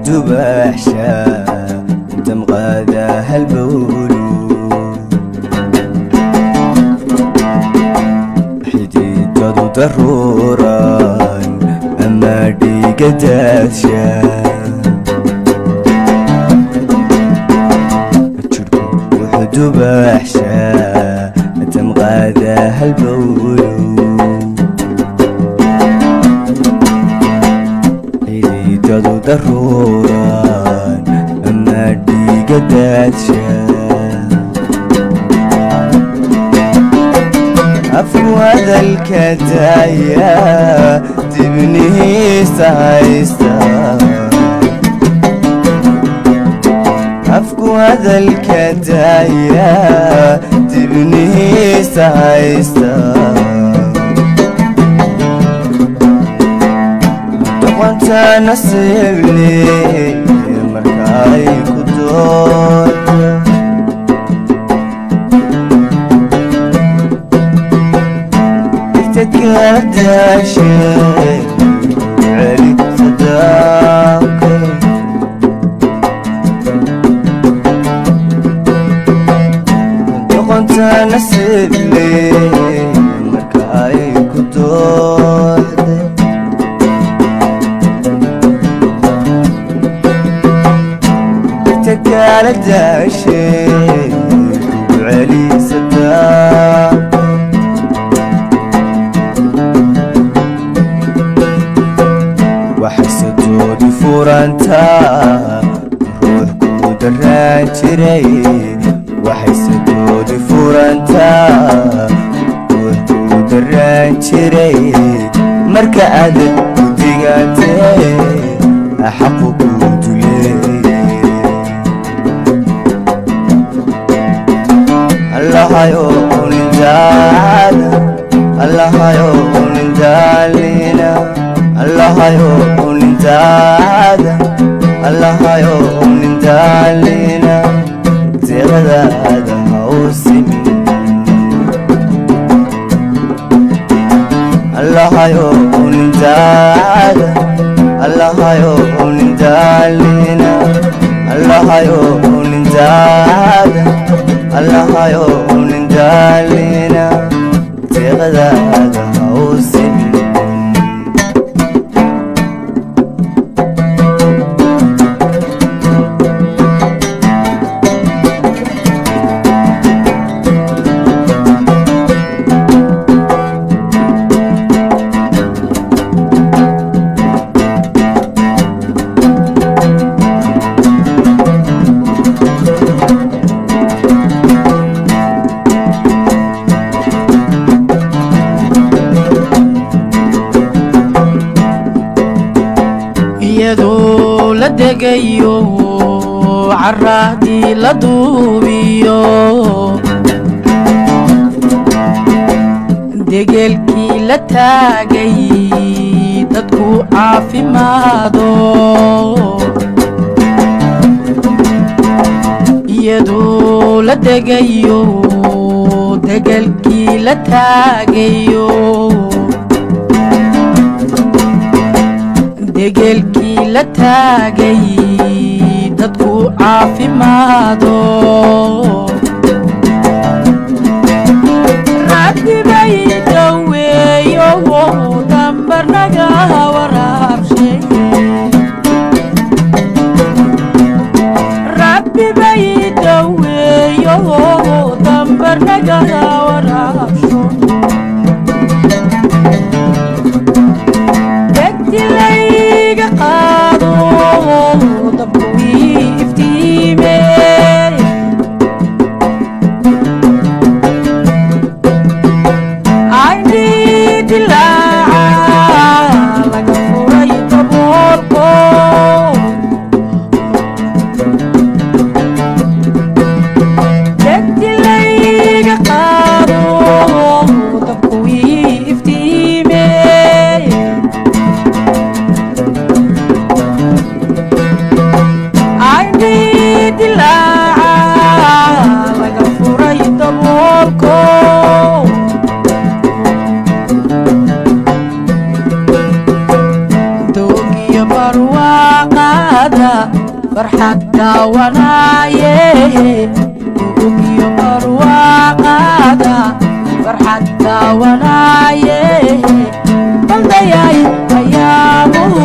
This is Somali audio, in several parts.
وحشة دم غاداها البولود حديد ضروران أما ديك داشا وحد وحشة دم غاداها البولود حديد ضروران أما ديك داشا أفواد الكدايا تبني سايستا أفواد الكدايا تبني سايستا وانت نسيبني مركاي كدور تتقدر شيء عليك صداقي وانت نسيب لي مركاي كدور تتقدر شيء عليك صداقي وحسدودي فورانتا روح كودران جري وحسدودي فورانتا روح كودران جري مركا عدد وديقاتي أحقو كودولي الله يقول انجالا الله يقول انجالينا الله يقول انتعادا الله يقول انتعالينا تغدا هذا موسمي الله يقول انتعادا الله يقول انتعالينا الله يقول انتعادا الله يقول انتعالينا تغدا هذا موسمي يدو لدقيو عرادي لدوبيو دقلكي لتاقي دادكو عافي مادو يدو لدقيو دقلكي لتاقيو دقلكي لتاقي دادكو عافي مادو ربي بيدويو دمبرناقا ورابشي ربي بيدويو دمبرناقا ورابشي farxad daawanaaye ugiyo barwaaqaada farxad daawanaaye baldayay ayaamuhu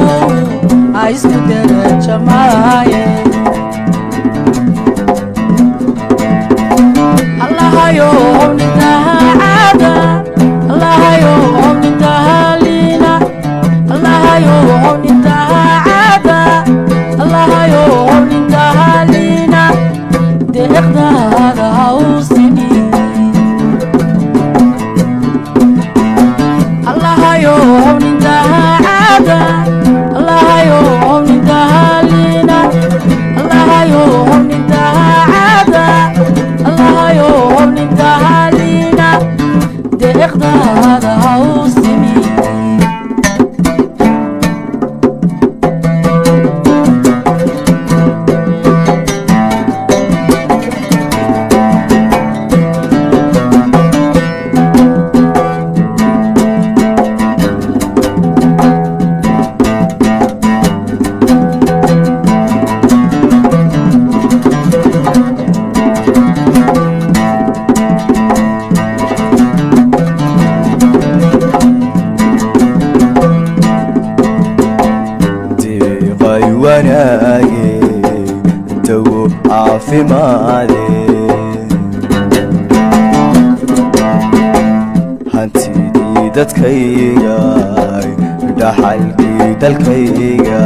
ha isku derajamaaye allahayo nitahaada allahayo nitahaalina allahayo nitahaada allahayo nitahaalina deeqdaada ha u sini allahayo nitahaada allahayo nitahaalina allahayo nitahaada allahayo nitahaalina deeqdaada ha u sini wanaage dawo caafimaade hantidii dadkayga dhaxalkii dalkayga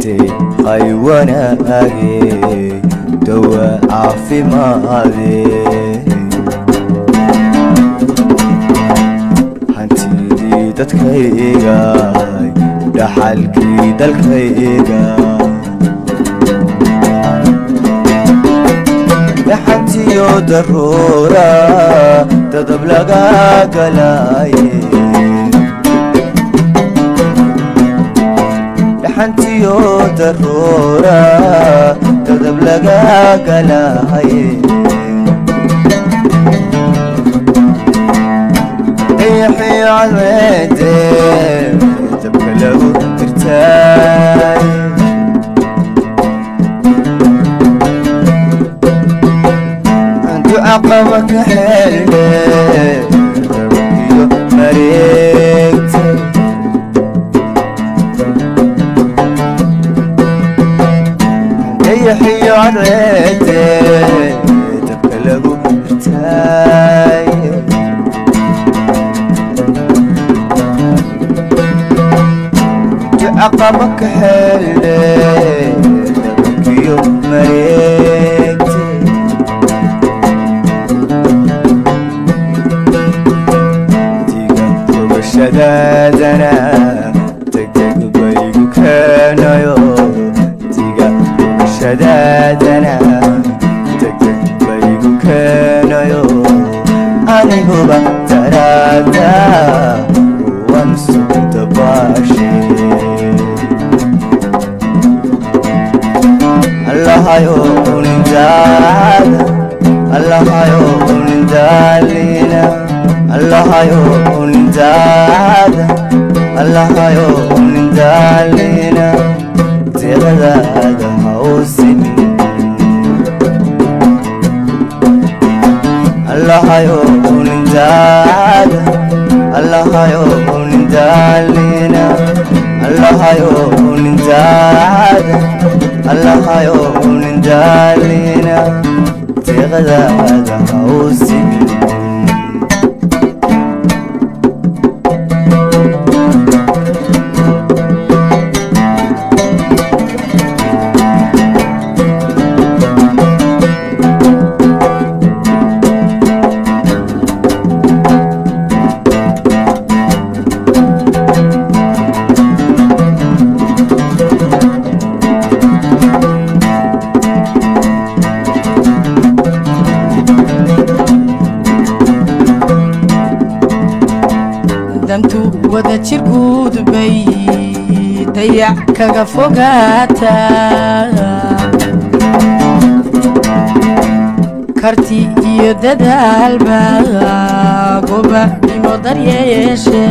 deeqay wanaage dawo caafimaade dadkayga dhaxalkii dalkayga dhaxantiyo daruura dadab laga galaaye dhaxantiyo daruura dadab laga galaaye يحيى عالميدي تبقى له ترتاي عقبك حلمي مريت يحيى عالميدي تبقى له ترتاي عقبك حلي لك يوم مريتي تيقى فوق الشدادنا تقدق بيقو كان يوم تيقى فوق الشدادنا تقدق بيقو كان يوم أنا هو ترادا وانسو تباشي allahayo nindaada allahayo nindaalina allahayo nindaada allahayo nindaalina deeqdaada ha u sini allahayo nindaada allahayo nindaalina allahayo nindaada allahayo nindaalina deeqdaada ha u sini dantu wada jirguud bay dayac kaga fogaataa karti iyo dadaal baa gobanimo daryeeshe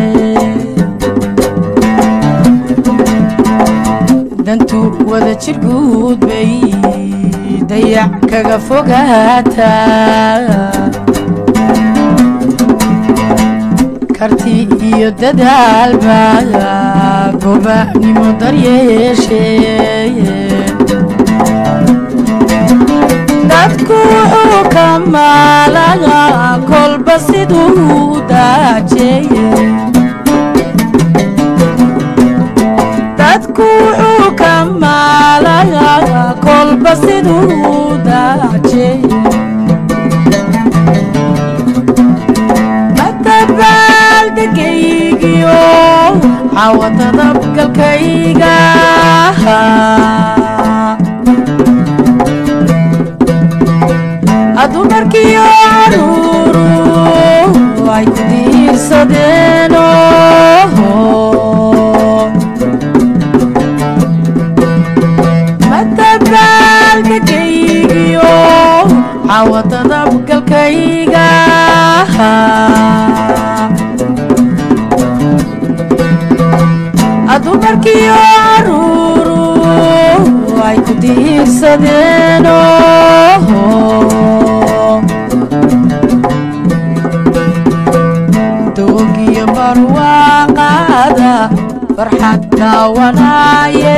dantu wada jir guud bay dayac kaga fogaataa karti iyo dadaal baa gobanimo daryeeshee dadku wuxuu ka maalaga kolba siduu daajeeye dadku wuxuu ka maalaga kolba siduu daajeeye madabaldegaygiyo cawada dabgalkayga adumarkiyo caruuru ay ku diirsadeeno madabaldegaygiyo cawada dabgalkayga adumarkiyo caruuru ay ku diirsadeeno doogiyo barwaaqada farxad daawanaaye